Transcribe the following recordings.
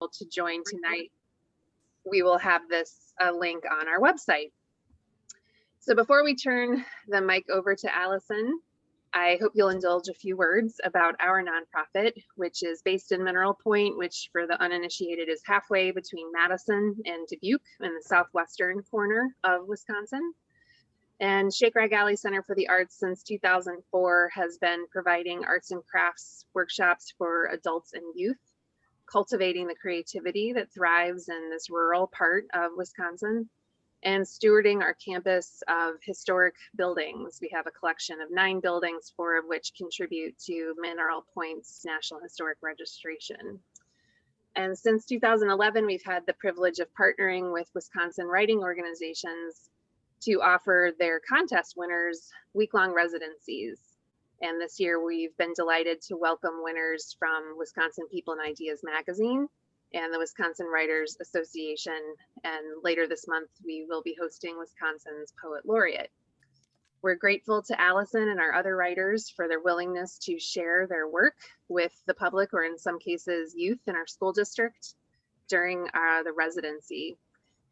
able to join tonight, we will have this link on our website. So before we turn the mic over to Allison, I hope you'll indulge a few words about our nonprofit, which is based in Mineral Point, which for the uninitiated is halfway between Madison and Dubuque in the southwestern corner of Wisconsin. And Shake Rag Alley Center for the Arts since 2004 has been providing arts and crafts workshops for adults and youth, cultivating the creativity that thrives in this rural part of Wisconsin, and stewarding our campus of historic buildings. We have a collection of 9 buildings, 4 of which contribute to Mineral Point's National Historic Registration. And since 2011, we've had the privilege of partnering with Wisconsin writing organizations to offer their contest winners week-long residencies. And this year we've been delighted to welcome winners from Wisconsin People and Ideas magazine and the Wisconsin Writers Association. And later this month, we will be hosting Wisconsin's Poet Laureate. We're grateful to Allison and our other writers for their willingness to share their work with the public, or in some cases, youth in our school district during the residency.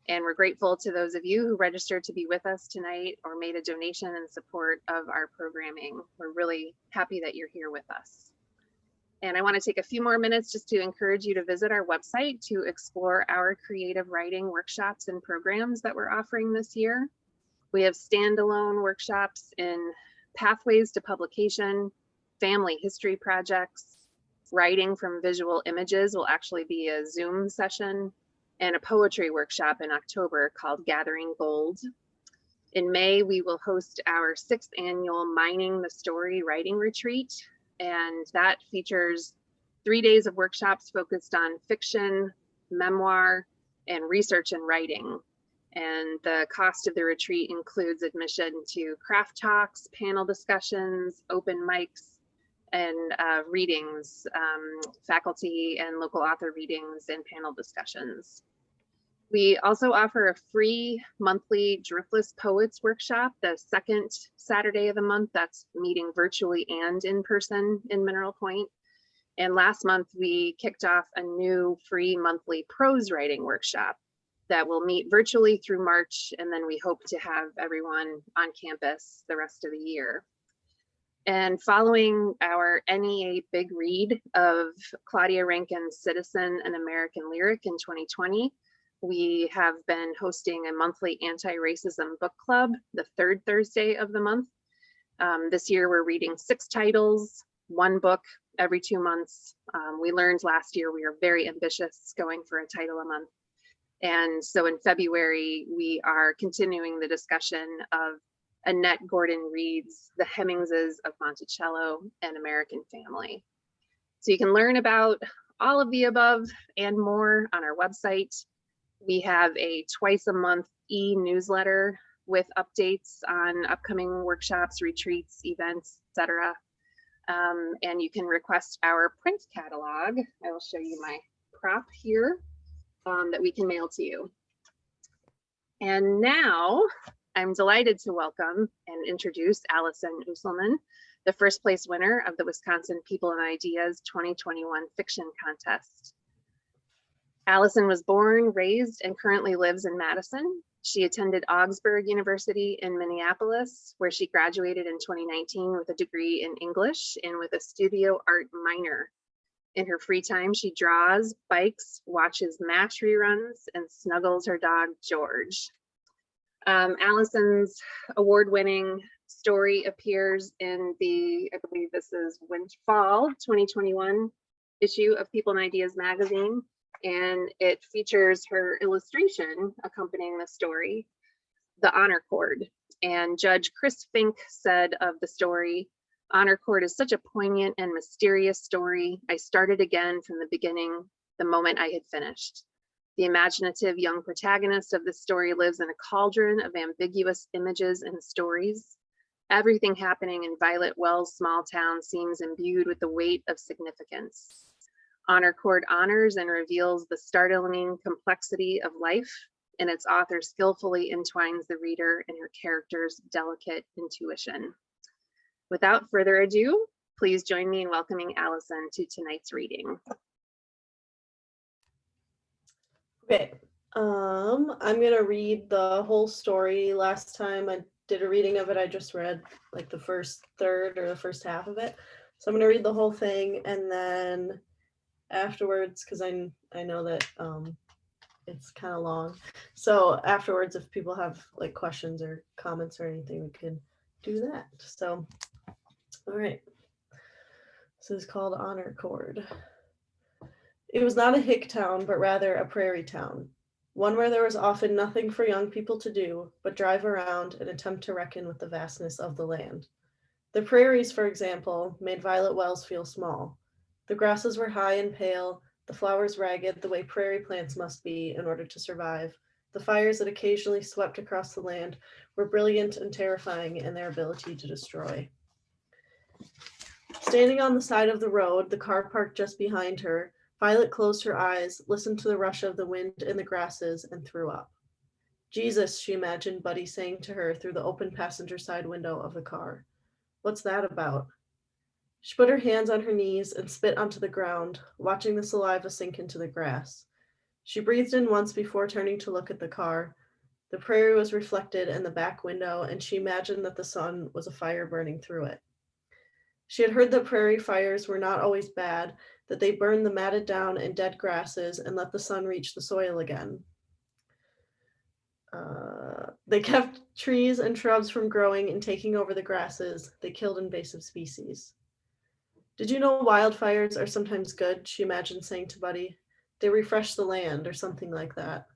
And we're grateful to those of you who registered to be with us tonight or made a donation in support of our programming. We're really happy that you're here with us. And I want to take a few more minutes just to encourage you to visit our website to explore our creative writing workshops and programs that we're offering this year. We have standalone workshops in pathways to publication, family history projects, writing from visual images will actually be a Zoom session, and a poetry workshop in October called Gathering Gold. In May, we will host our 6th annual Mining the Story writing retreat, and that features 3 days of workshops focused on fiction, memoir, and research and writing. And the cost of the retreat includes admission to craft talks, panel discussions, open mics, and readings, faculty and local author readings and panel discussions. We also offer a free monthly Driftless Poets workshop, the 2nd Saturday of the month. That's meeting virtually and in person in Mineral Point. And last month, we kicked off a new free monthly prose writing workshop that will meet virtually through March, and then we hope to have everyone on campus the rest of the year. And following our NEA Big Read of Claudia Rankine's Citizen, an American Lyric in 2020, we have been hosting a monthly anti-racism book club, the 3rd Thursday of the month. This year we're reading 6 titles, 1 book every 2 months. We learned last year we are very ambitious, going for a title a month. And so in February, we are continuing the discussion of Annette Gordon Reed's The Hemmingses of Monticello, an American Family. So you can learn about all of the above and more on our website. We have a twice a month e-newsletter with updates on upcoming workshops, retreats, events, etc. And you can request our print catalog. I will show you my prop here that we can mail to you. And now I'm delighted to welcome and introduce Allison Uselman, the 1st place winner of the Wisconsin People and Ideas 2021 Fiction Contest. Allison was born, raised, and currently lives in Madison. She attended Augsburg University in Minneapolis, where she graduated in 2019 with a degree in English and with a studio art minor. In her free time, she draws, bikes, watches MASH reruns, and snuggles her dog, George. Allison's award-winning story appears in the, I believe this is Fall 2021 issue of People and Ideas magazine, and it features her illustration accompanying the story, The Honor Cord. And Judge Chris Fink said of the story, "Honor Cord is such a poignant and mysterious story. I started again from the beginning, the moment I had finished. The imaginative young protagonist of this story lives in a cauldron of ambiguous images and stories. Everything happening in Violet Wells' small town seems imbued with the weight of significance. Honor Cord honors and reveals the startling complexity of life, and its author skillfully entwines the reader in her character's delicate intuition." Without further ado, please join me in welcoming Allison to tonight's reading. Okay. I'm going to read the whole story. Last time I did a reading of it, I just read like the first third or the first half of it. So I'm going to read the whole thing, and then afterwards, because I know that it's kind of long. So afterwards, if people have like questions or comments or anything, we can do that. So, all right. This is called Honor Cord. It was not a hick town, but rather a prairie town. One where there was often nothing for young people to do but drive around and attempt to reckon with the vastness of the land. The prairies, for example, made Violet Wells feel small. The grasses were high and pale, the flowers ragged the way prairie plants must be in order to survive. The fires that occasionally swept across the land were brilliant and terrifying in their ability to destroy. Standing on the side of the road, the car parked just behind her, Violet closed her eyes, listened to the rush of the wind in the grasses, and threw up. Jesus, she imagined Buddy saying to her through the open passenger side window of the car. What's that about? She put her hands on her knees and spit onto the ground, watching the saliva sink into the grass. She breathed in once before turning to look at the car. The prairie was reflected in the back window, and she imagined that the sun was a fire burning through it. She had heard that prairie fires were not always bad, that they burned the matted down and dead grasses and let the sun reach the soil again. They kept trees and shrubs from growing and taking over the grasses. They killed invasive species. Did you know wildfires are sometimes good? She imagined saying to Buddy. They refresh the land or something like that.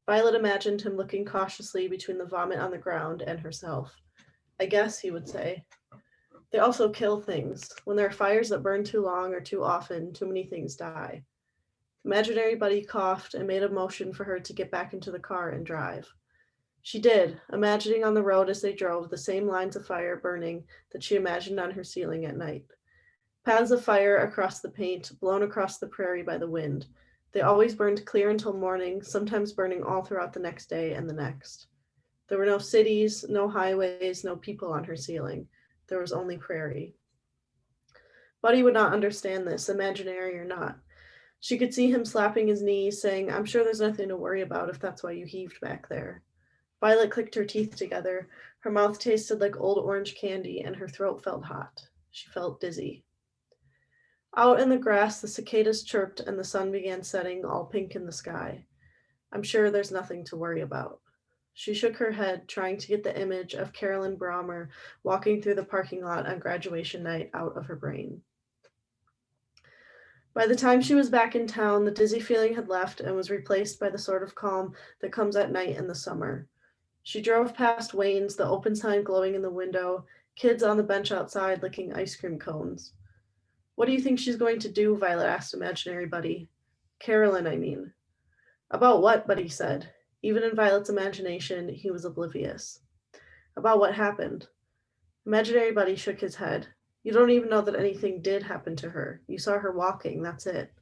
Violet imagined him looking cautiously between the vomit on the ground and herself. I guess, he would say. They also kill things. When there are fires that burn too long or too often, too many things die. Imaginary Buddy coughed and made a motion for her to get back into the car and drive. She did, imagining on the road as they drove the same lines of fire burning that she imagined on her ceiling at night. Paths of fire across the paint, blown across the prairie by the wind. They always burned clear until morning, sometimes burning all throughout the next day and the next. There were no cities, no highways, no people on her ceiling. There was only prairie. Buddy would not understand this, imaginary or not. She could see him slapping his knees, saying, I'm sure there's nothing to worry about if that's why you heaved back there. Violet clicked her teeth together. Her mouth tasted like old orange candy, and her throat felt hot. She felt dizzy. Out in the grass, the cicadas chirped, and the sun began setting, all pink in the sky. I'm sure there's nothing to worry about. She shook her head, trying to get the image of Carolyn Brommer walking through the parking lot on graduation night out of her brain. By the time she was back in town, the dizzy feeling had left and was replaced by the sort of calm that comes at night in the summer. She drove past Wayne's, the open sign glowing in the window, kids on the bench outside licking ice cream cones. What do you think she's going to do? Violet asked imaginary Buddy. Carolyn, I mean. About what? Buddy said. Even in Violet's imagination, he was oblivious. About what happened. Imaginary Buddy shook his head. You don't even know that anything did happen to her. You saw her walking, that's it.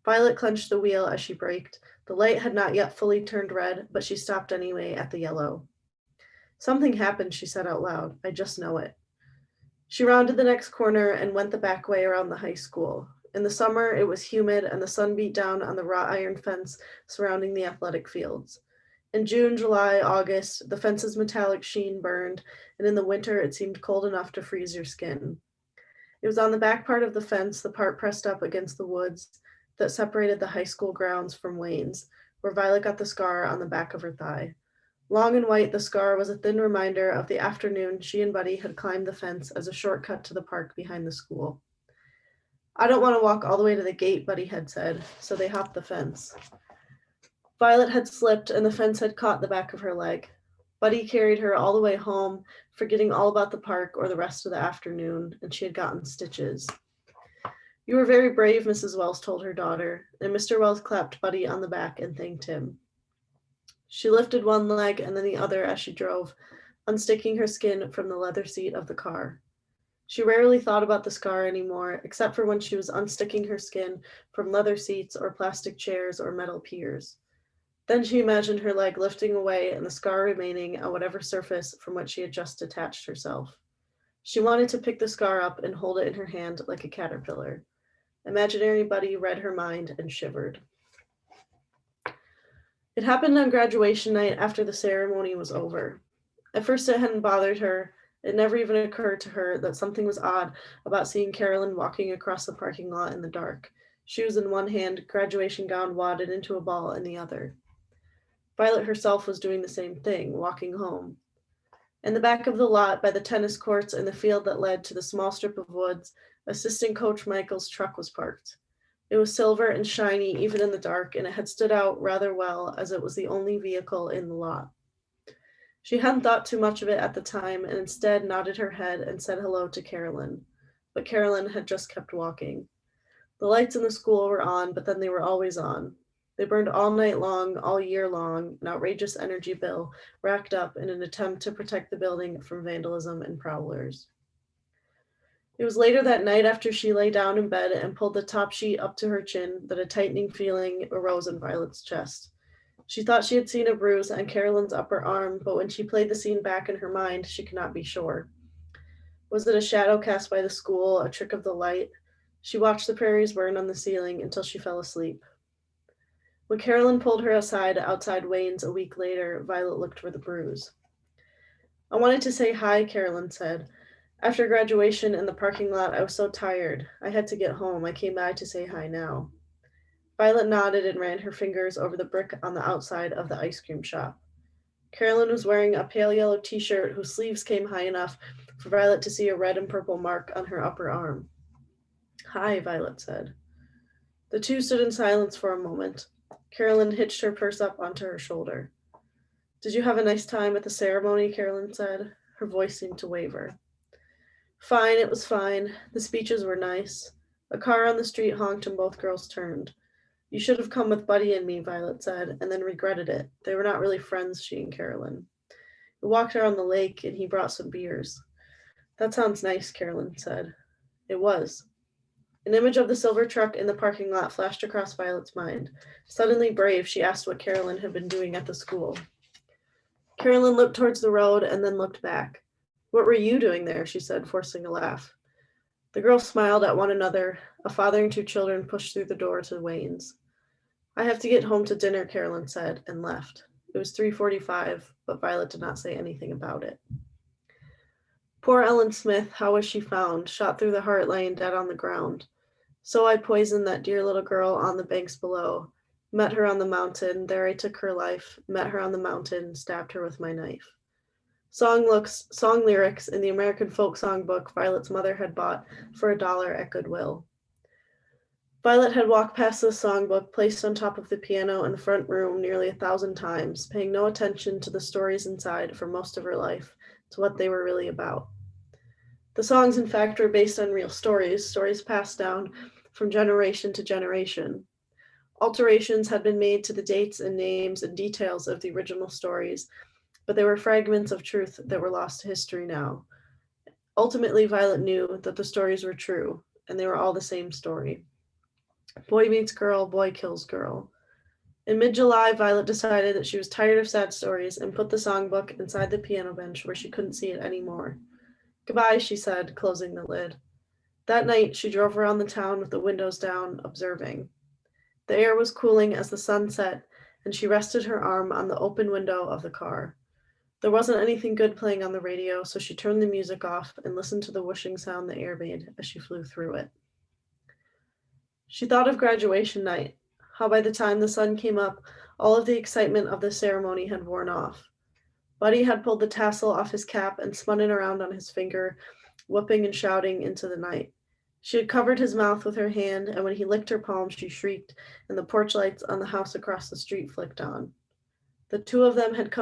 Violet clenched the wheel as she braked. The light had not yet fully turned red, but she stopped anyway at the yellow. Something happened, she said out loud. I just know it. She rounded the next corner and went the back way around the high school. In the summer, it was humid and the sun beat down on the wrought iron fence surrounding the athletic fields. In June, July, August, the fence's metallic sheen burned, and in the winter, it seemed cold enough to freeze your skin. It was on the back part of the fence, the part pressed up against the woods, that separated the high school grounds from Wayne's, where Violet got the scar on the back of her thigh. Long and white, the scar was a thin reminder of the afternoon she and Buddy had climbed the fence as a shortcut to the park behind the school. I don't want to walk all the way to the gate, Buddy had said, so they hopped the fence. Violet had slipped and the fence had caught the back of her leg. Buddy carried her all the way home, forgetting all about the park or the rest of the afternoon, and she had gotten stitches. You were very brave, Mrs. Wells told her daughter, and Mr. Wells clapped Buddy on the back and thanked him. She lifted one leg and then the other as she drove, unsticking her skin from the leather seat of the car. She rarely thought about the scar anymore, except for when she was unsticking her skin from leather seats or plastic chairs or metal piers. Then she imagined her leg lifting away and the scar remaining on whatever surface from which she had just detached herself. She wanted to pick the scar up and hold it in her hand like a caterpillar. Imaginary Buddy read her mind and shivered. It happened on graduation night after the ceremony was over. At first it hadn't bothered her. It never even occurred to her that something was odd about seeing Carolyn walking across the parking lot in the dark, shoes in one hand, graduation gown wadded into a ball in the other. Violet herself was doing the same thing, walking home. In the back of the lot, by the tennis courts and the field that led to the small strip of woods, assistant coach Michael's truck was parked. It was silver and shiny even in the dark, and it had stood out rather well as it was the only vehicle in the lot. She hadn't thought too much of it at the time and instead nodded her head and said hello to Carolyn. But Carolyn had just kept walking. The lights in the school were on, but then they were always on. They burned all night long, all year long, an outrageous energy bill racked up in an attempt to protect the building from vandalism and prowlers. It was later that night after she lay down in bed and pulled the top sheet up to her chin that a tightening feeling arose in Violet's chest. She thought she had seen a bruise on Carolyn's upper arm, but when she played the scene back in her mind, she could not be sure. Was it a shadow cast by the school, a trick of the light? She watched the prairies burn on the ceiling until she fell asleep. When Carolyn pulled her aside outside Wayne's a week later, Violet looked for the bruise. I wanted to say hi, Carolyn said. After graduation in the parking lot, I was so tired. I had to get home. I came by to say hi now. Violet nodded and ran her fingers over the brick on the outside of the ice cream shop. Carolyn was wearing a pale yellow t-shirt whose sleeves came high enough for Violet to see a red and purple mark on her upper arm. Hi, Violet said. The two stood in silence for a moment. Carolyn hitched her purse up onto her shoulder. Did you have a nice time at the ceremony? Carolyn said. Her voice seemed to waver. Fine, it was fine. The speeches were nice. A car on the street honked and both girls turned. You should have come with Buddy and me, Violet said, and then regretted it. They were not really friends, she and Carolyn. We walked around the lake and he brought some beers. That sounds nice, Carolyn said. It was. An image of the silver truck in the parking lot flashed across Violet's mind. Suddenly brave, she asked what Carolyn had been doing at the school. Carolyn looked towards the road and then looked back. What were you doing there? She said, forcing a laugh. The girls smiled at one another. A father and two children pushed through the door to Wayne's. I have to get home to dinner, Carolyn said, and left. It was 3:45, but Violet did not say anything about it. Poor Ellen Smith, how was she found, shot through the heart, laying dead on the ground. So I poisoned that dear little girl on the banks below. Met her on the mountain, there I took her life, met her on the mountain, stabbed her with my knife. Song lyrics in the American folk songbook Violet's mother had bought for $1 at Goodwill. Violet had walked past the songbook placed on top of the piano in the front room nearly 1,000 times, paying no attention to the stories inside for most of her life, to what they were really about. The songs, in fact, were based on real stories passed down from generation to generation. Alterations had been made to the dates and names and details of the original stories, but they were fragments of truth that were lost to history now. Ultimately, Violet knew that the stories were true, and they were all the same story. Boy meets girl, boy kills girl. In mid-July, Violet decided that she was tired of sad stories and put the songbook inside the piano bench where she couldn't see it anymore. Goodbye, she said, closing the lid. That night, she drove around the town with the windows down, observing. The air was cooling as the sun set, and she rested her arm on the open window of the car. There wasn't anything good playing on the radio, so she turned the music off and listened to the whooshing sound the air made as she flew through it. She thought of graduation night, how by the time the sun came up, all of the excitement of the ceremony had worn off. Buddy had pulled the tassel off his cap and spun it around on his finger, whooping and shouting into the night. She had covered his mouth with her hand, and when he licked her palm, she shrieked, and the porch lights on the house across the street flicked on. The two of them had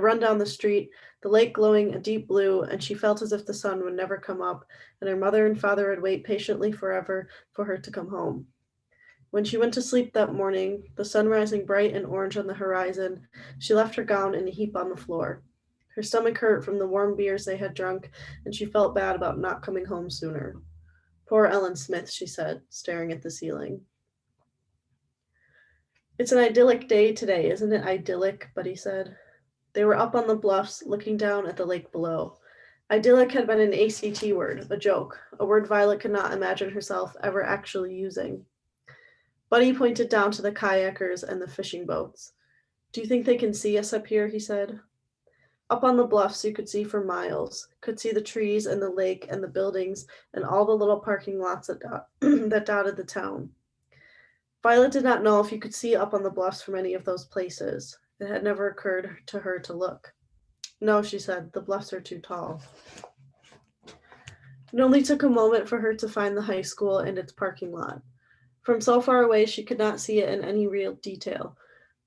run down the street, the lake glowing a deep blue, and she felt as if the sun would never come up, and her mother and father would wait patiently forever for her to come home. When she went to sleep that morning, the sun rising bright and orange on the horizon, she left her gown in a heap on the floor. Her stomach hurt from the warm beers they had drunk, and she felt bad about not coming home sooner. Poor Ellen Smith, she said, staring at the ceiling. It's an idyllic day today, isn't it idyllic? Buddy said. They were up on the bluffs, looking down at the lake below. Idyllic had been an ACT word, a joke, a word Violet could not imagine herself ever actually using. Buddy pointed down to the kayakers and the fishing boats. "Do you think they can see us up here?" he said. Up on the bluffs you could see for miles, could see the trees and the lake and the buildings and all the little parking lots that dotted the town. Violet did not know if you could see up on the bluffs from any of those places. It had never occurred to her to look. "No," she said, "the bluffs are too tall." It only took a moment for her to find the high school and its parking lot. From so far away, she could not see it in any real detail.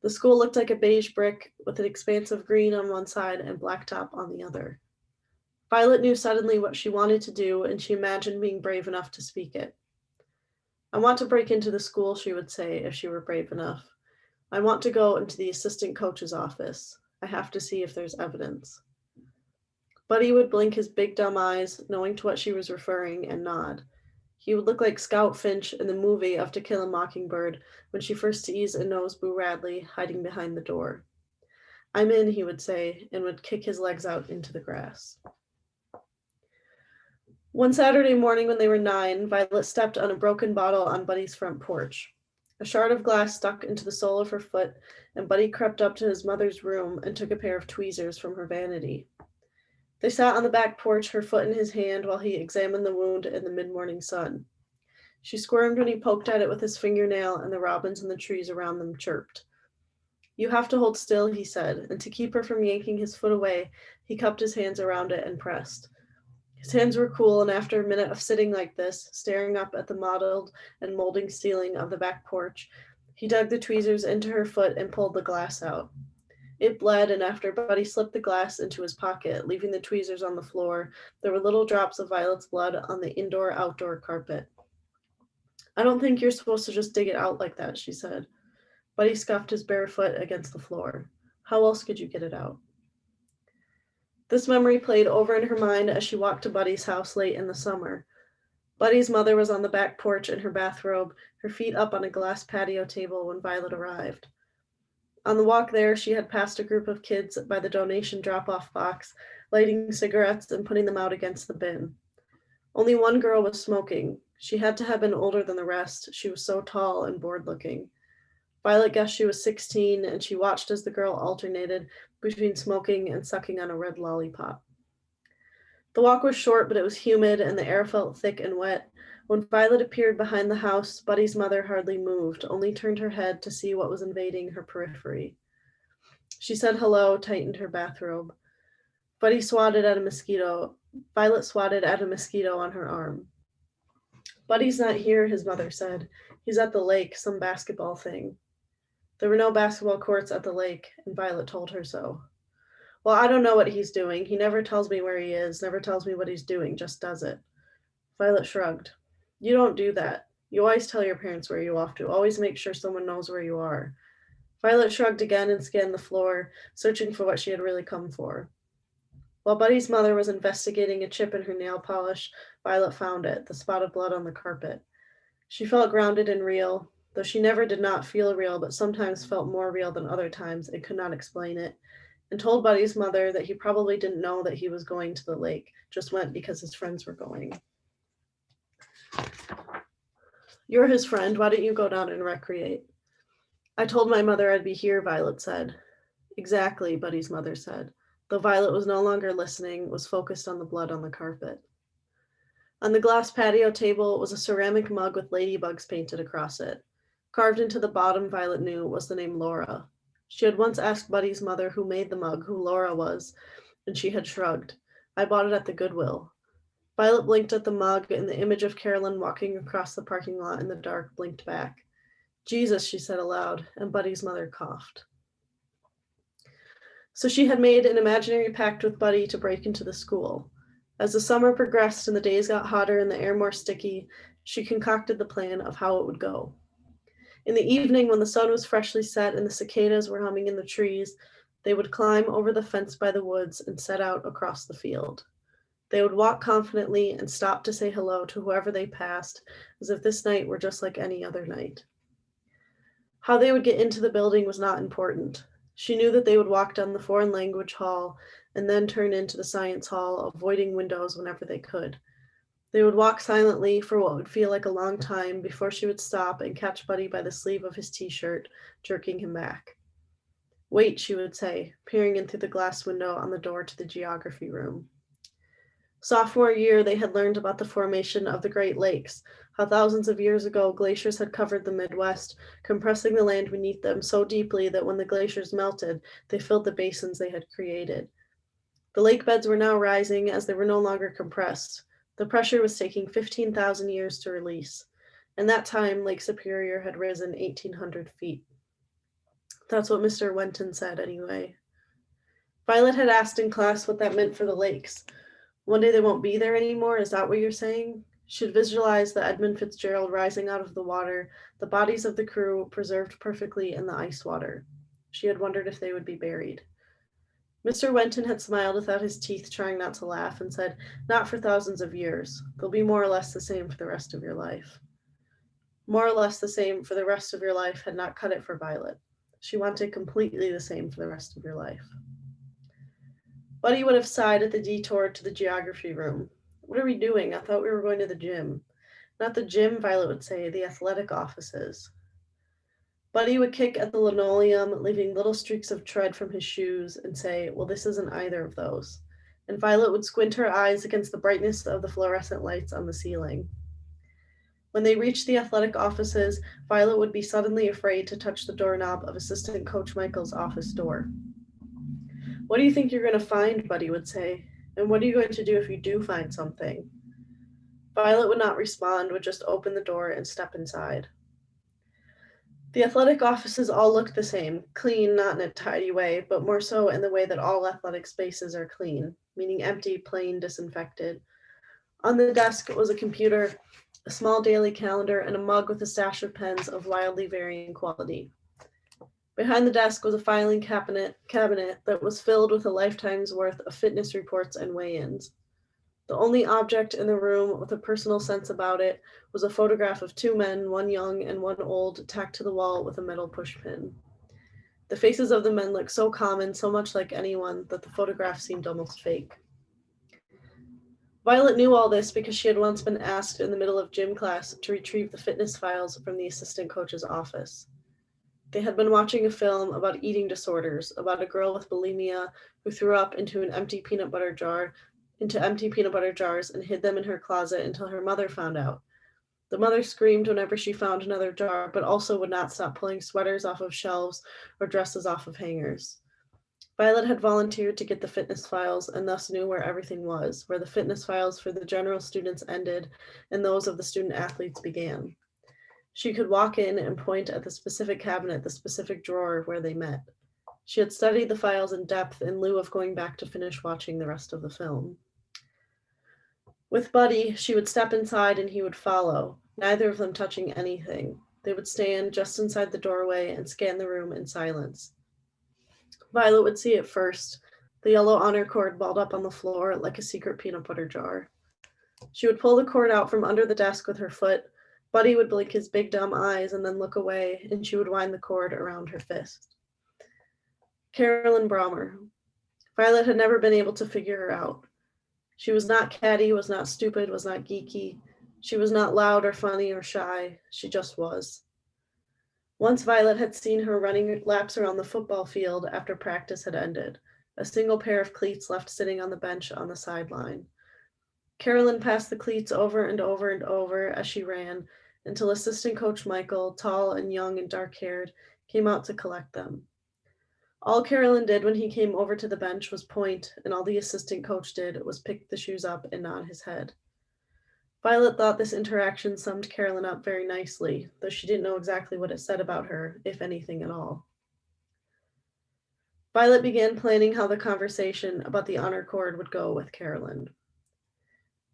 The school looked like a beige brick with an expanse of green on one side and blacktop on the other. Violet knew suddenly what she wanted to do, and she imagined being brave enough to speak it. "I want to break into the school," she would say if she were brave enough. "I want to go into the assistant coach's office. I have to see if there's evidence." Buddy would blink his big dumb eyes, knowing to what she was referring, and nod. He would look like Scout Finch in the movie of To Kill a Mockingbird when she first sees and knows Boo Radley hiding behind the door. "I'm in," he would say, and would kick his legs out into the grass. One Saturday morning when they were 9, Violet stepped on a broken bottle on Buddy's front porch. A shard of glass stuck into the sole of her foot, and Buddy crept up to his mother's room and took a pair of tweezers from her vanity. They sat on the back porch, her foot in his hand, while he examined the wound in the mid-morning sun. She squirmed when he poked at it with his fingernail, and the robins in the trees around them chirped. "You have to hold still," he said, and to keep her from yanking his foot away, he cupped his hands around it and pressed. His hands were cool, and after a minute of sitting like this, staring up at the mottled and molding ceiling of the back porch, he dug the tweezers into her foot and pulled the glass out. It bled, and after Buddy slipped the glass into his pocket, leaving the tweezers on the floor, there were little drops of Violet's blood on the indoor-outdoor carpet. "I don't think you're supposed to just dig it out like that," she said. Buddy scuffed his bare foot against the floor. "How else could you get it out?" This memory played over in her mind as she walked to Buddy's house late in the summer. Buddy's mother was on the back porch in her bathrobe, her feet up on a glass patio table when Violet arrived. On the walk there, she had passed a group of kids by the donation drop-off box, lighting cigarettes and putting them out against the bin. Only one girl was smoking. She had to have been older than the rest. She was so tall and bored-looking. Violet guessed she was 16, and she watched as the girl alternated between smoking and sucking on a red lollipop. The walk was short, but it was humid, and the air felt thick and wet. When Violet appeared behind the house, Buddy's mother hardly moved, only turned her head to see what was invading her periphery. She said hello, tightened her bathrobe. Violet swatted at a mosquito on her arm. "Buddy's not here," his mother said. "He's at the lake, some basketball thing." There were no basketball courts at the lake, and Violet told her so. "Well, I don't know what he's doing. He never tells me where he is, never tells me what he's doing, just does it." Violet shrugged. "You don't do that. You always tell your parents where you're off to. Always make sure someone knows where you are." Violet shrugged again and scanned the floor, searching for what she had really come for. While Buddy's mother was investigating a chip in her nail polish, Violet found it, the spot of blood on the carpet. She felt grounded and real, though she never did not feel real, but sometimes felt more real than other times and could not explain it, and told Buddy's mother that he probably didn't know that he was going to the lake, just went because his friends were going. "You're his friend. Why don't you go down and recreate?" "I told my mother I'd be here," Violet said. "Exactly," Buddy's mother said, though Violet was no longer listening, was focused on the blood on the carpet. On the glass patio table was a ceramic mug with ladybugs painted across it. Carved into the bottom, Violet knew, was the name Laura. She had once asked Buddy's mother who made the mug, who Laura was, and she had shrugged. "I bought it at the Goodwill." Violet blinked at the mug, and the image of Carolyn walking across the parking lot in the dark blinked back. "Jesus," she said aloud, and Buddy's mother coughed. So she had made an imaginary pact with Buddy to break into the school. As the summer progressed and the days got hotter and the air more sticky, she concocted the plan of how it would go. In the evening, when the sun was freshly set and the cicadas were humming in the trees, they would climb over the fence by the woods and set out across the field. They would walk confidently and stop to say hello to whoever they passed, as if this night were just like any other night. How they would get into the building was not important. She knew that they would walk down the foreign language hall and then turn into the science hall, avoiding windows whenever they could. They would walk silently for what would feel like a long time before she would stop and catch Buddy by the sleeve of his t-shirt, jerking him back. Wait, she would say, peering in through the glass window on the door to the geography room. Sophomore year, they had learned about the formation of the Great Lakes, how thousands of years ago glaciers had covered the Midwest, compressing the land beneath them so deeply that when the glaciers melted, they filled the basins they had created. The lake beds were now rising as they were no longer compressed. The pressure was taking 15,000 years to release. In that time, Lake Superior had risen 1,800 feet. That's what Mr. Wenton said, anyway. Violet had asked in class what that meant for the lakes. One day they won't be there anymore, is that what you're saying? She'd visualized the Edmund Fitzgerald rising out of the water, the bodies of the crew preserved perfectly in the ice water. She had wondered if they would be buried. Mr. Wenton had smiled without his teeth, trying not to laugh, and said, "Not for thousands of years. They'll be more or less the same for the rest of your life." More or less the same for the rest of your life had not cut it for Violet. She wanted completely the same for the rest of your life. Buddy would have sighed at the detour to the geography room. "What are we doing? I thought we were going to the gym." "Not the gym," Violet would say, "the athletic offices." Buddy would kick at the linoleum, leaving little streaks of tread from his shoes, and say, "Well, this isn't either of those." And Violet would squint her eyes against the brightness of the fluorescent lights on the ceiling. When they reached the athletic offices, Violet would be suddenly afraid to touch the doorknob of Assistant Coach Michael's office door. "What do you think you're going to find?" Buddy would say. "And what are you going to do if you do find something?" Violet would not respond, would just open the door and step inside. The athletic offices all looked the same, clean, not in a tidy way, but more so in the way that all athletic spaces are clean, meaning empty, plain, disinfected. On the desk was a computer, a small daily calendar, and a mug with a stash of pens of wildly varying quality. Behind the desk was a filing cabinet that was filled with a lifetime's worth of fitness reports and weigh-ins. The only object in the room with a personal sense about it was a photograph of two men, one young and one old, tacked to the wall with a metal pushpin. The faces of the men looked so common, so much like anyone, that the photograph seemed almost fake. Violet knew all this because she had once been asked in the middle of gym class to retrieve the fitness files from the assistant coach's office. They had been watching a film about eating disorders, about a girl with bulimia who threw up into empty peanut butter jars and hid them in her closet until her mother found out. The mother screamed whenever she found another jar, but also would not stop pulling sweaters off of shelves or dresses off of hangers. Violet had volunteered to get the fitness files and thus knew where everything was, where the fitness files for the general students ended and those of the student athletes began. She could walk in and point at the specific cabinet, the specific drawer where they met. She had studied the files in depth in lieu of going back to finish watching the rest of the film. With Buddy, she would step inside and he would follow, neither of them touching anything. They would stand just inside the doorway and scan the room in silence. Violet would see it first, the yellow honor cord balled up on the floor like a secret peanut butter jar. She would pull the cord out from under the desk with her foot. Buddy would blink his big dumb eyes and then look away, and she would wind the cord around her fist. Carolyn Brommer. Violet had never been able to figure her out. She was not catty, was not stupid, was not geeky. She was not loud or funny or shy. She just was. Once Violet had seen her running laps around the football field after practice had ended, a single pair of cleats left sitting on the bench on the sideline. Carolyn passed the cleats over and over and over as she ran until Assistant Coach Michael, tall and young and dark-haired, came out to collect them. All Carolyn did when he came over to the bench was point, and all the assistant coach did was pick the shoes up and nod his head. Violet thought this interaction summed Carolyn up very nicely, though she didn't know exactly what it said about her, if anything at all. Violet began planning how the conversation about the honor cord would go with Carolyn.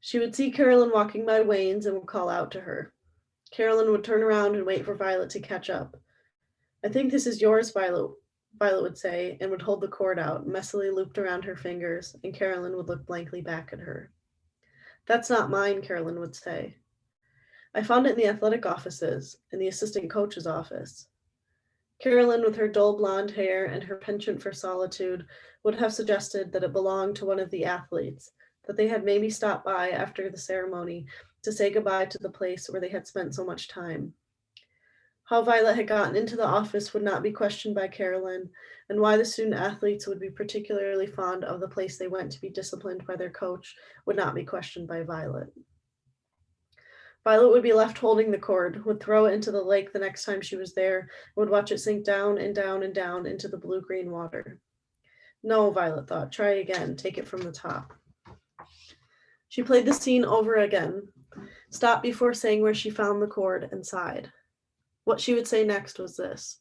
She would see Carolyn walking by Wayne's and would call out to her. Carolyn would turn around and wait for Violet to catch up. "I think this is yours, Violet would say, and would hold the cord out, messily looped around her fingers, and Carolyn would look blankly back at her. "That's not mine," Carolyn would say. "I found it in the athletic offices, in the assistant coach's office." Carolyn, with her dull blonde hair and her penchant for solitude, would have suggested that it belonged to one of the athletes, that they had maybe stopped by after the ceremony to say goodbye to the place where they had spent so much time. How Violet had gotten into the office would not be questioned by Carolyn, and why the student athletes would be particularly fond of the place they went to be disciplined by their coach would not be questioned by Violet. Violet would be left holding the cord, would throw it into the lake the next time she was there, and would watch it sink down and down and down into the blue-green water. No, Violet thought, try again, take it from the top. She played the scene over again, stopped before saying where she found the cord, and sighed. What she would say next was this: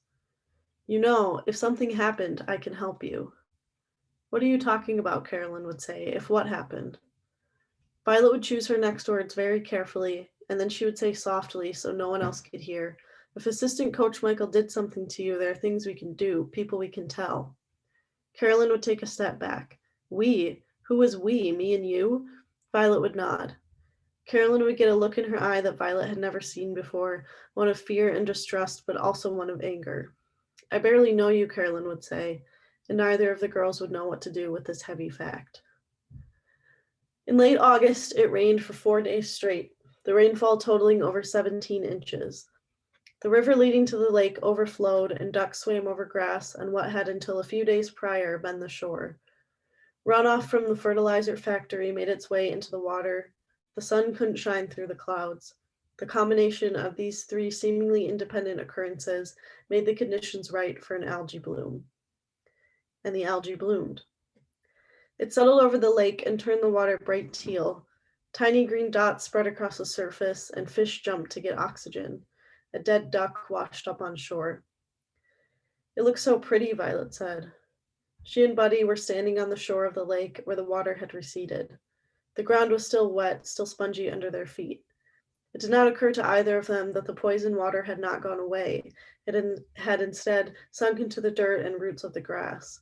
"You know, if something happened, I can help you." "What are you talking about?" Carolyn would say. "If what happened?" Violet would choose her next words very carefully, and then she would say softly so no one else could hear, "If assistant coach Michael did something to you, there are things we can do, people we can tell." Carolyn would take a step back. "We? Who was we? Me and you?" Violet would nod. Carolyn would get a look in her eye that Violet had never seen before, one of fear and distrust, but also one of anger. "I barely know you," Carolyn would say, and neither of the girls would know what to do with this heavy fact. In late August, it rained for 4 days straight, the rainfall totaling over 17 inches. The river leading to the lake overflowed, and ducks swam over grass on what had until a few days prior been the shore. Runoff from the fertilizer factory made its way into the water. The sun couldn't shine through the clouds. The combination of these three seemingly independent occurrences made the conditions right for an algae bloom. And the algae bloomed. It settled over the lake and turned the water bright teal. Tiny green dots spread across the surface, and fish jumped to get oxygen. A dead duck washed up on shore. "It looks so pretty," Violet said. She and Buddy were standing on the shore of the lake where the water had receded. The ground was still wet, still spongy under their feet. It did not occur to either of them that the poison water had not gone away. It had instead sunk into the dirt and roots of the grass.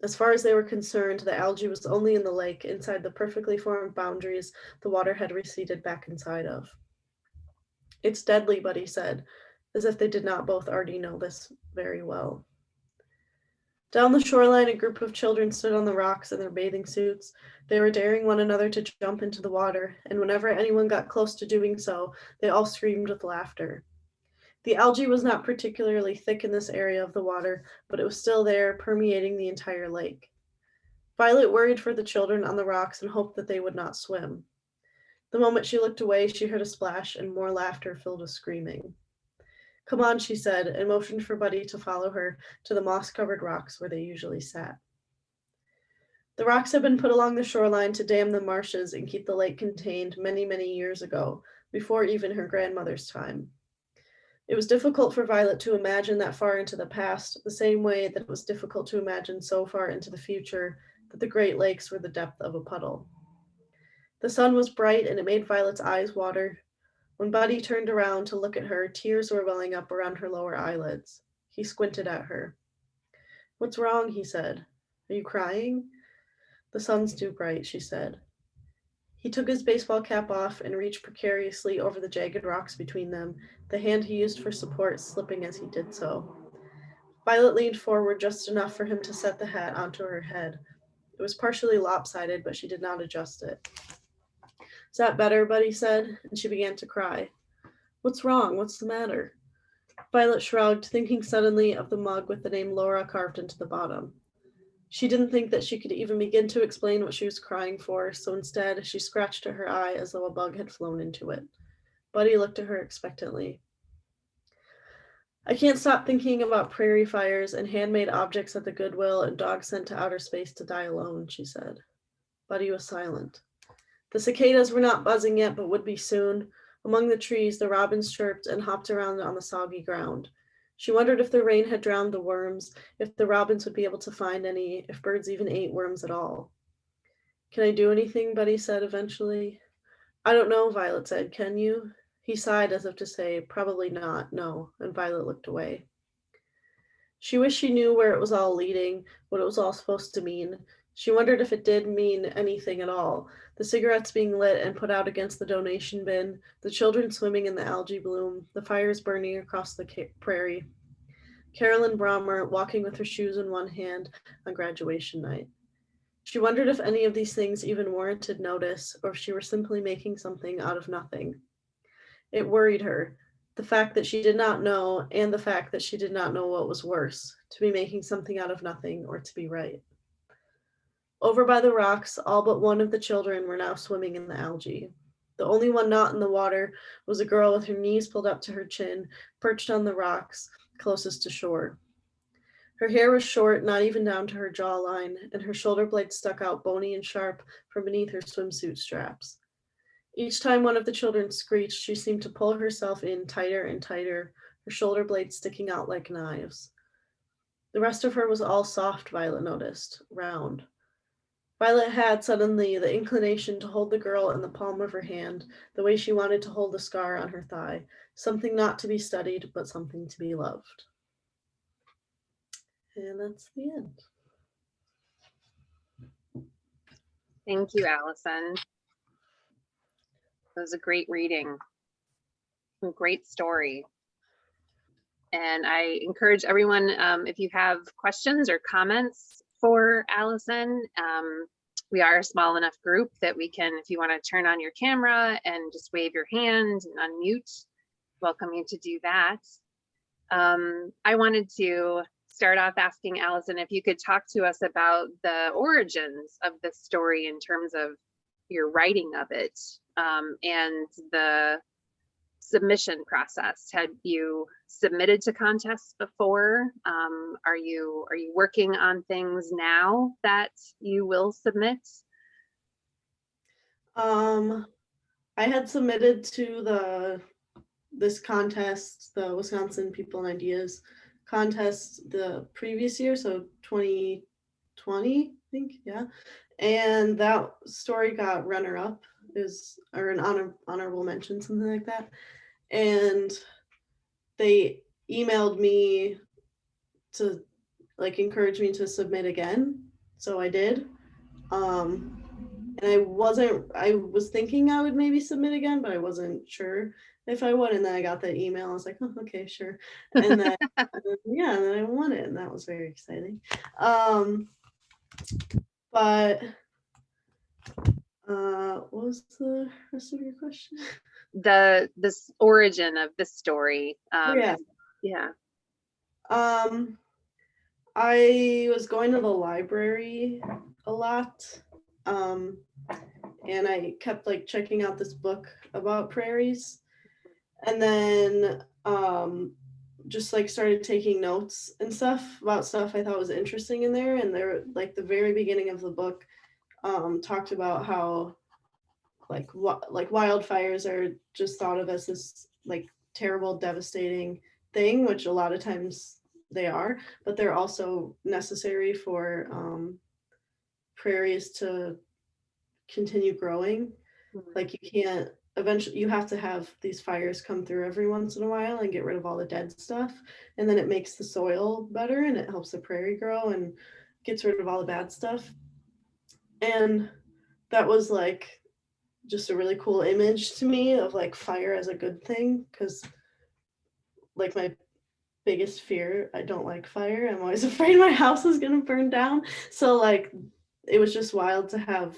As far as they were concerned, the algae was only in the lake, inside the perfectly formed boundaries the water had receded back inside of. "It's deadly," Buddy said, as if they did not both already know this very well. Down the shoreline, a group of children stood on the rocks in their bathing suits. They were daring one another to jump into the water, and whenever anyone got close to doing so, they all screamed with laughter. The algae was not particularly thick in this area of the water, but it was still there, permeating the entire lake. Violet worried for the children on the rocks and hoped that they would not swim. The moment she looked away, she heard a splash and more laughter filled with screaming. "Come on," she said, and motioned for Buddy to follow her to the moss-covered rocks where they usually sat. The rocks had been put along the shoreline to dam the marshes and keep the lake contained many, many years ago, before even her grandmother's time. It was difficult for Violet to imagine that far into the past, the same way that it was difficult to imagine so far into the future that the Great Lakes were the depth of a puddle. The sun was bright and it made Violet's eyes water. When Buddy turned around to look at her, tears were welling up around her lower eyelids. He squinted at her. "What's wrong?" he said. "Are you crying?" "The sun's too bright," she said. He took his baseball cap off and reached precariously over the jagged rocks between them, the hand he used for support slipping as he did so. Violet leaned forward just enough for him to set the hat onto her head. It was partially lopsided, but she did not adjust it. "Is that better?" Buddy said, and she began to cry. "What's wrong? What's the matter?" Violet shrugged, thinking suddenly of the mug with the name Laura carved into the bottom. She didn't think that she could even begin to explain what she was crying for, so instead she scratched at her eye as though a bug had flown into it. Buddy looked at her expectantly. "I can't stop thinking about prairie fires and handmade objects at the Goodwill and dogs sent to outer space to die alone," she said. Buddy was silent. The cicadas were not buzzing yet, but would be soon. Among the trees, the robins chirped and hopped around on the soggy ground. She wondered if the rain had drowned the worms, if the robins would be able to find any, if birds even ate worms at all. "Can I do anything?" Buddy said eventually. "I don't know," Violet said. "Can you?" He sighed as if to say, "Probably not, no," and Violet looked away. She wished she knew where it was all leading, what it was all supposed to mean. She wondered if it did mean anything at all. The cigarettes being lit and put out against the donation bin, the children swimming in the algae bloom, the fires burning across the prairie. Carolyn Brommer walking with her shoes in one hand on graduation night. She wondered if any of these things even warranted notice, or if she were simply making something out of nothing. It worried her, the fact that she did not know, and the fact that she did not know what was worse, to be making something out of nothing or to be right. Over by the rocks, all but one of the children were now swimming in the algae. The only one not in the water was a girl with her knees pulled up to her chin, perched on the rocks closest to shore. Her hair was short, not even down to her jawline, and her shoulder blades stuck out bony and sharp from beneath her swimsuit straps. Each time one of the children screeched, she seemed to pull herself in tighter and tighter, her shoulder blades sticking out like knives. The rest of her was all soft, Violet noticed, round. Violet had suddenly the inclination to hold the girl in the palm of her hand, the way she wanted to hold the scar on her thigh, something not to be studied, but something to be loved. And that's the end. Thank you, Allison. It was a great reading. A great story. And I encourage everyone, if you have questions or comments for Allison, we are a small enough group that we can, if you want to turn on your camera and just wave your hand and unmute, welcome you to do that. I wanted to start off asking Allison if you could talk to us about the origins of this story in terms of your writing of it, and the submission process. Had you submitted to contests before? Are you working on things now that you will submit? I had submitted to this contest, the Wisconsin People and Ideas contest, the previous year, so 2020, I think, yeah. And that story got runner-up, or an honorable mention, something like that. And they emailed me to like encourage me to submit again, so I did. And I was thinking I would maybe submit again, but I wasn't sure if I would. And then I got the email. I was like, oh, okay, sure. And then yeah, and then I won it, and that was very exciting. But what was the rest of your question? This origin of the story. Yeah. I was going to the library a lot, and I kept like checking out this book about prairies, and then just like started taking notes and stuff about stuff I thought was interesting in there. And there, like the very beginning of the book, talked about how like wildfires are just thought of as this like terrible, devastating thing, which a lot of times they are, but they're also necessary for prairies to continue growing. Like you have to have these fires come through every once in a while and get rid of all the dead stuff, and then it makes the soil better and it helps the prairie grow and gets rid of all the bad stuff. And that was like just a really cool image to me of like fire as a good thing, because like my biggest fear, I don't like fire. I'm always afraid my house is gonna burn down. So like it was just wild to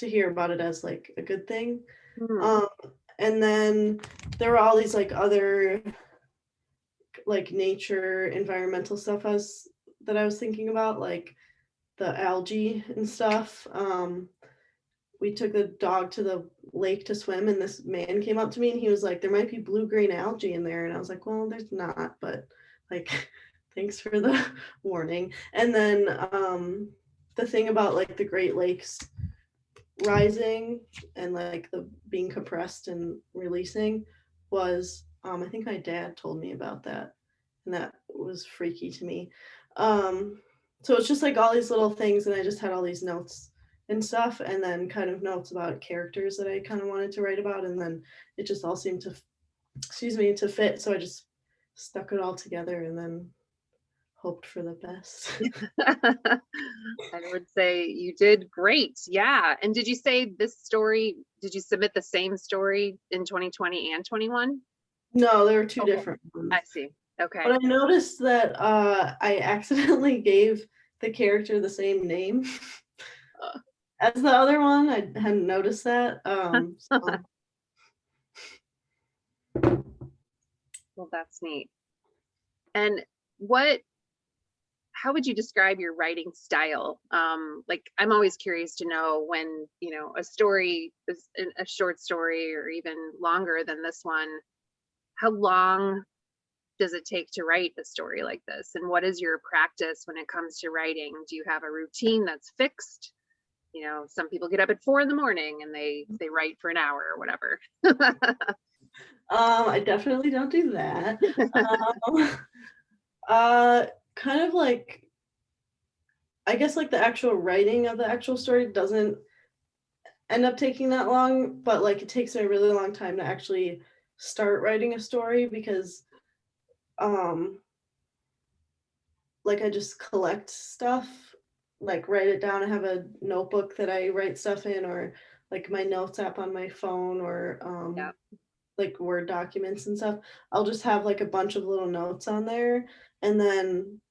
hear about it as like a good thing. And then there were all these like other like nature environmental stuff that I was thinking about, like the algae and stuff. We took the dog to the lake to swim, and this man came up to me and he was like, there might be blue-green algae in there. And I was like, well, there's not, but like, thanks for the warning. And then the thing about like the Great Lakes rising and like the being compressed and releasing was, I think my dad told me about that, and that was freaky to me. So it's just like all these little things, and I just had all these notes and stuff, and then kind of notes about characters that I kind of wanted to write about, and then it just all seemed to fit, so I just stuck it all together and then hoped for the best. I would say you did great. Yeah. And did you say this story, did you submit the same story in 2020 and 21? No, there were two different ones. I see. Okay. But I noticed that I accidentally gave the character the same name. as the other one. I hadn't noticed that. So, Well, that's neat. And how would you describe your writing style? Like, I'm always curious to know when, a story is a short story or even longer than this one, how long does it take to write a story like this? And what is your practice when it comes to writing? Do you have a routine that's fixed? Some people get up at 4 a.m. and they write for an hour or whatever. I definitely don't do that. Kind of like, I guess like the actual writing of the actual story doesn't end up taking that long, but like it takes me a really long time to actually start writing a story because like I just collect stuff, like write it down. I have a notebook that I write stuff in, or like my notes app on my phone, or Yeah. like Word documents and stuff. I'll just have like a bunch of little notes on there. And then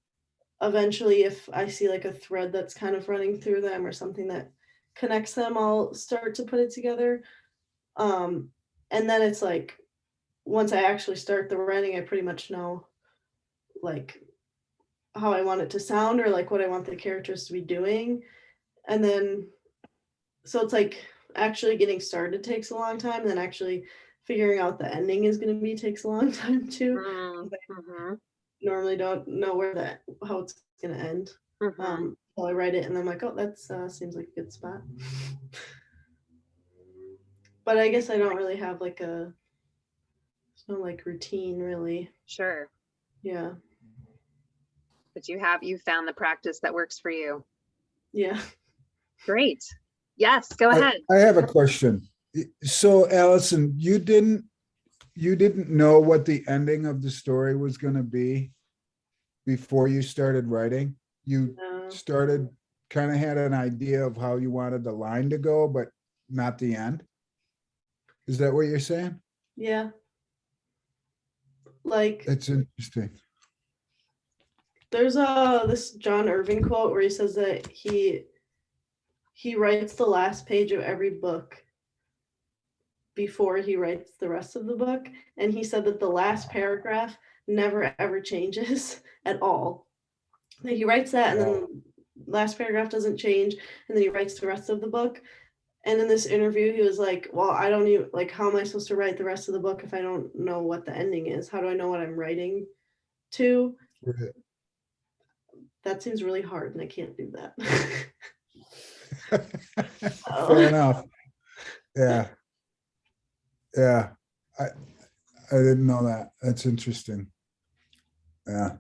eventually, if I see like a thread that's kind of running through them or something that connects them, I'll start to put it together. And then it's like, once I actually start the writing, I pretty much know like how I want it to sound or like what I want the characters to be doing. And then, so it's like actually getting started takes a long time, and then actually figuring out the ending is going to be takes a long time too. Mm-hmm. Normally don't know how it's going to end. Mm-hmm. While I write it, and I'm like, oh, that seems like a good spot. But I guess I don't really have like there's no like routine really. Sure. Yeah. But you found the practice that works for you. Yeah. Great. Yes, go ahead. I have a question. So, Allison, you didn't know what the ending of the story was going to be before you started writing? You started kind of had an idea of how you wanted the line to go, but not the end? Is that what you're saying? Yeah. Like, That's interesting. there's this John Irving quote where he says that he writes the last page of every book before he writes the rest of the book, and he said that the last paragraph never ever changes at all. Like, he writes that, and then the last paragraph doesn't change, and then he writes the rest of the book. And in this interview, he was like, well, I don't even, like, how am I supposed to write the rest of the book if I don't know what the ending is? How do I know what I'm writing to? Right. That seems really hard, and I can't do that. Fair enough. Yeah. Yeah. I didn't know that. That's interesting. Yeah.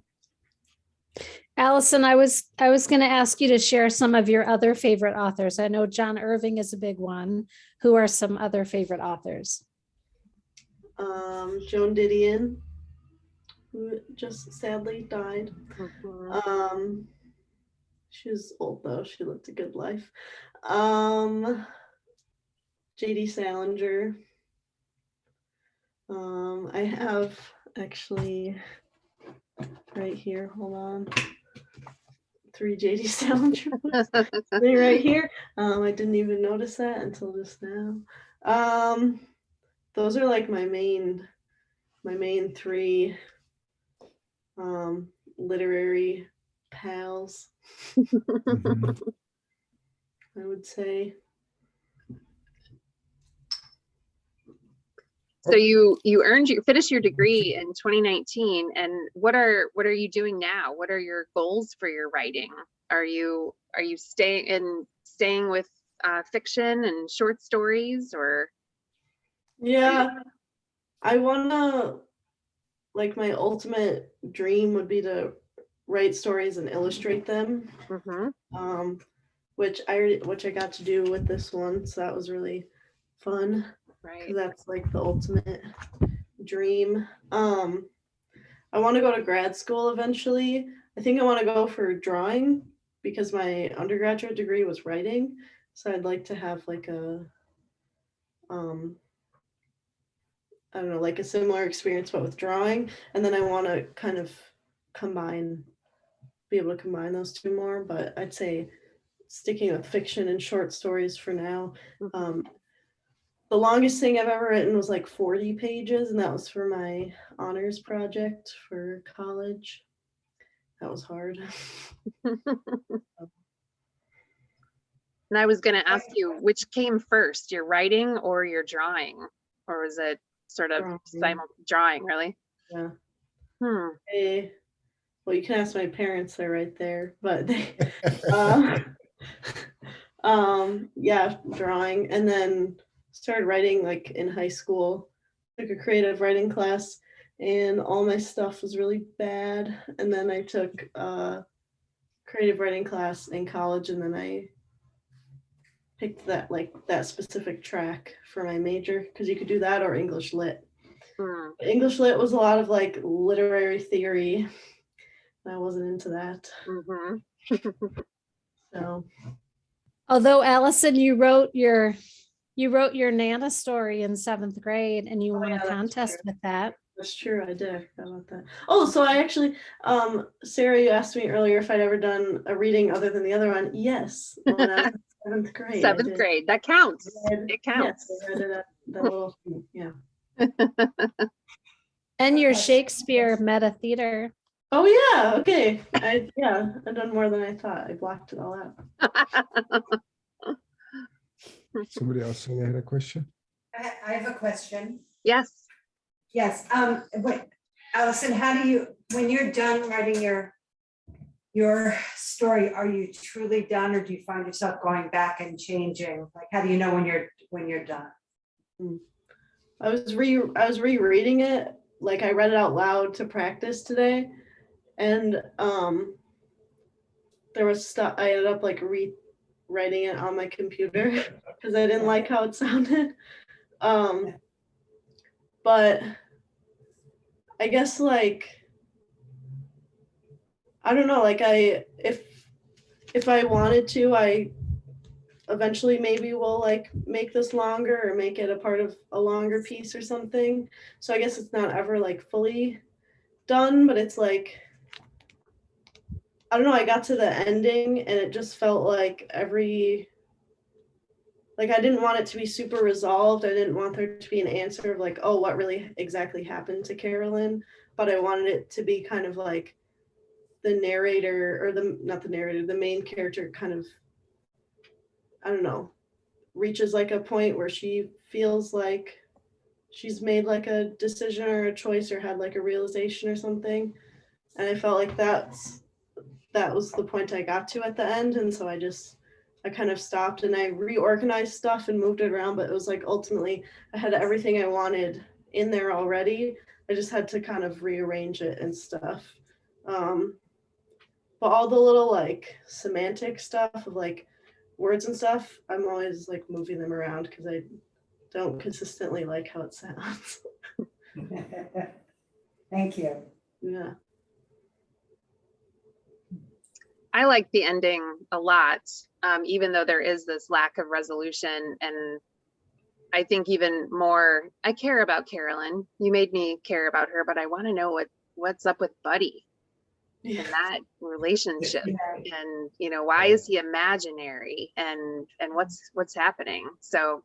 Allison, I was going to ask you to share some of your other favorite authors. I know John Irving is a big one. Who are some other favorite authors? Joan Didion, who just sadly died. Mm-hmm. She was old though. She lived a good life. J.D. Salinger. I have actually right here. Hold on. 3 J.D. Salinger books right here. I didn't even notice that until just now. Those are like my main 3 literary pals. Mhm. I would say. So you finished your degree in 2019, and what are you doing now? What are your goals for your writing? Are you staying with fiction and short stories, or? Yeah, I wanna, like, my ultimate dream would be to write stories and illustrate them. Mm-hmm. Which I got to do with this one, so that was really fun. Right. Because that's like the ultimate dream. I want to go to grad school eventually. I think I want to go for drawing because my undergraduate degree was writing. So I'd like to have like a I don't know, like a similar experience but with drawing. And then I want to kind of be able to combine those two more. But I'd say sticking with fiction and short stories for now. Mhm. The longest thing I've ever written was like 40 pages, and that was for my honors project for college. That was hard. And I was going to ask you, which came first, your writing or your drawing? Or was it sort of drawing, really? Yeah. Hmm. Well, you can ask my parents, they're right there, but they, yeah, drawing, and then started writing like in high school, took a creative writing class, and all my stuff was really bad. And then I took a creative writing class in college, and then I picked that specific track for my major, because you could do that or English lit. Hmm. English lit was a lot of like literary theory. I wasn't into that. Mm-hmm. So Although Allison, you wrote your Nana story in 7th grade and you won yeah, a that's contest true. with that. That's true. I did. I forgot about that. Oh, so I actually, Sarah, you asked me earlier if I'd ever done a reading other than the other one. Yes, when I was in 7th grade. 7th grade, that counts. It counts. Yes, I read it at that little, yeah. And your Shakespeare meta theater. Oh yeah, okay. I've done more than I thought. I blocked it all out. Somebody else say they had a question? I have a question. Yes. Yes. Wait, Allison, how do you, when you're done writing your story, are you truly done, or do you find yourself going back and changing? Like, how do you know when you're done? I was rereading it. Like, I read it out loud to practice today, and there was stuff I ended up like rewriting it on my computer because I didn't like how it sounded. But I guess like, I don't know, like if I wanted to, I eventually maybe will like make this longer or make it a part of a longer piece or something. So I guess it's not ever like fully done, but it's like, I don't know, I got to the ending and it just felt like I didn't want it to be super resolved. I didn't want there to be an answer of like, oh, what really exactly happened to Carolyn, but I wanted it to be kind of like the narrator, or the main character kind of, I don't know, reaches like a point where she feels like she's made like a decision or a choice or had like a realization or something. And I felt like that was the point I got to at the end. And so I kind of stopped and I reorganized stuff and moved it around, but it was like ultimately I had everything I wanted in there already. I just had to kind of rearrange it and stuff. But all the little like semantic stuff of like words and stuff, I'm always like moving them around because I don't consistently like how it sounds. Thank you. Yeah. I like the ending a lot, even though there is this lack of resolution. And I think even more, I care about Carolyn. You made me care about her, but I want to know what's up with Buddy and that relationship. And, you know, why is he imaginary, and what's happening? So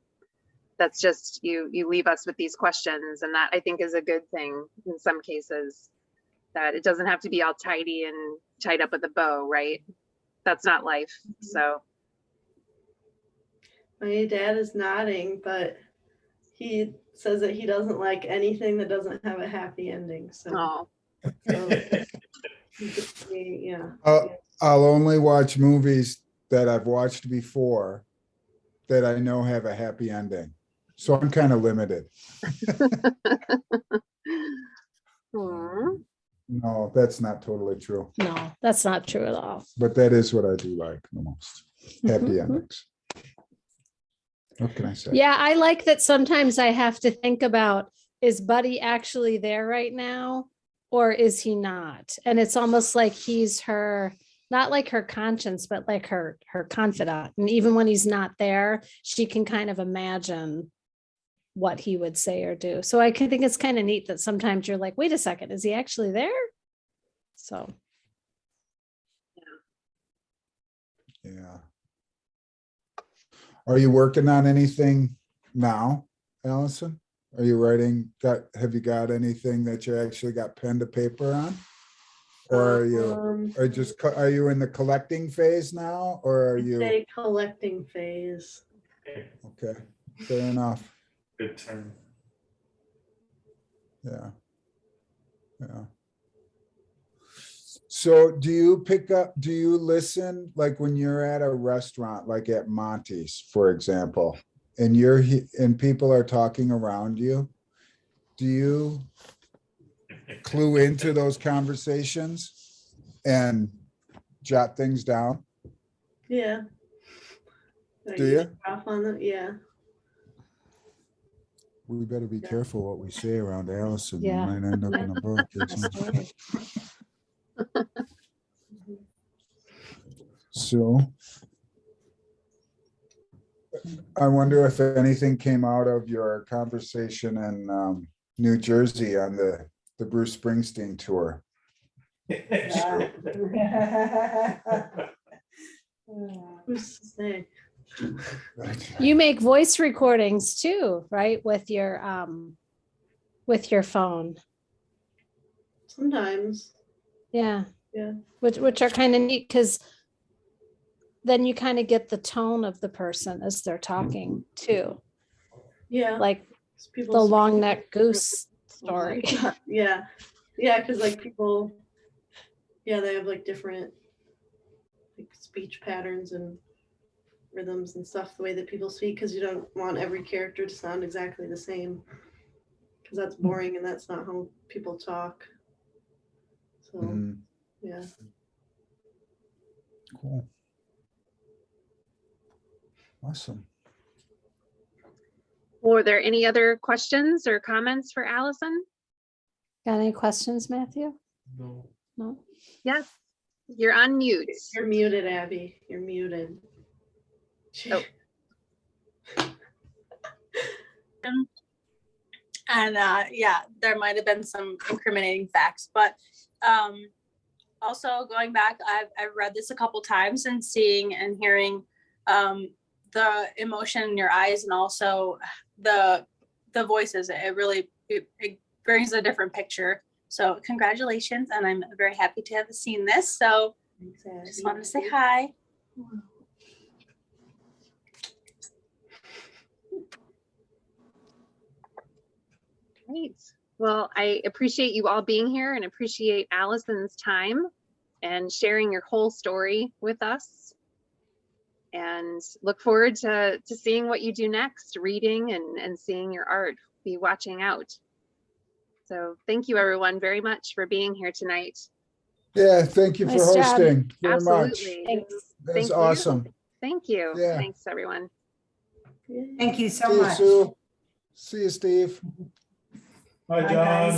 that's just, you leave us with these questions, and that I think is a good thing in some cases, that it doesn't have to be all tidy and tied up with a bow, right? That's not life. So My dad is nodding, but he says that he doesn't like anything that doesn't have a happy ending. So, yeah. I'll only watch movies that I've watched before that I know have a happy ending. So I'm kind of limited. No, that's not totally true. No, that's not true at all. But that is what I do like the most. Happy endings. What can I say? Yeah, I like that sometimes I have to think about, is Buddy actually there right now, or is he not? And it's almost like he's her, not like her conscience, but like her confidant. And even when he's not there, she can kind of imagine what he would say or do. So I think it's kind of neat that sometimes you're like, wait a second, is he actually there? So Yeah. Are you working on anything now, Allison? Are you writing, have you got anything that you actually got pen to paper on? Or are you, are you in the collecting phase now, or are I'd you? say collecting phase. Okay, fair enough. Good term. Yeah. Yeah. So do you listen, like when you're at a restaurant, like at Monty's, for example, and and people are talking around you? Do you clue into those conversations and jot things down? Yeah. Like, Do you? Off on them, yeah. We better be careful what we say around Allison. We Yeah. might end up in a book or something. So I wonder if anything came out of your conversation in New Jersey on the Bruce Springsteen tour. Who's to say? You make voice recordings too, right? With your phone. Sometimes. Yeah. Yeah. Which are kind of neat because then you kind of get the tone of the person as they're talking too. Yeah. Like People the speak long neck goose story. Yeah. Yeah, because like people, yeah, they have like different like speech patterns and rhythms and stuff, the way that people speak, because you don't want every character to sound exactly the same, because that's boring and that's not how people talk. So Mhm. yeah. Cool. Awesome. Were there any other questions or comments for Allison? Got any questions, Matthew? No. No? Yes, you're on mute. You're muted, Abby. You're muted. Oh. And yeah, there might have been some incriminating facts, but also going back, I've read this a couple times and seeing and hearing the emotion in your eyes and also the voices. It really it brings a different picture. So congratulations, and I'm very happy to have seen this. So just wanted to say hi. Great. Well, I appreciate you all being here and appreciate Allison's time and sharing your whole story with us. And look forward to seeing what you do next, reading and seeing your art. Be watching out. So thank you everyone very much for being here tonight. Yeah, thank you for Nice job. hosting very much. Absolutely. Thanks. That's Thank you. awesome. Thank you. Yeah. Thanks everyone. Thank you so See you, much. Sue. See you, Steve. Hi, Bye, John. guys.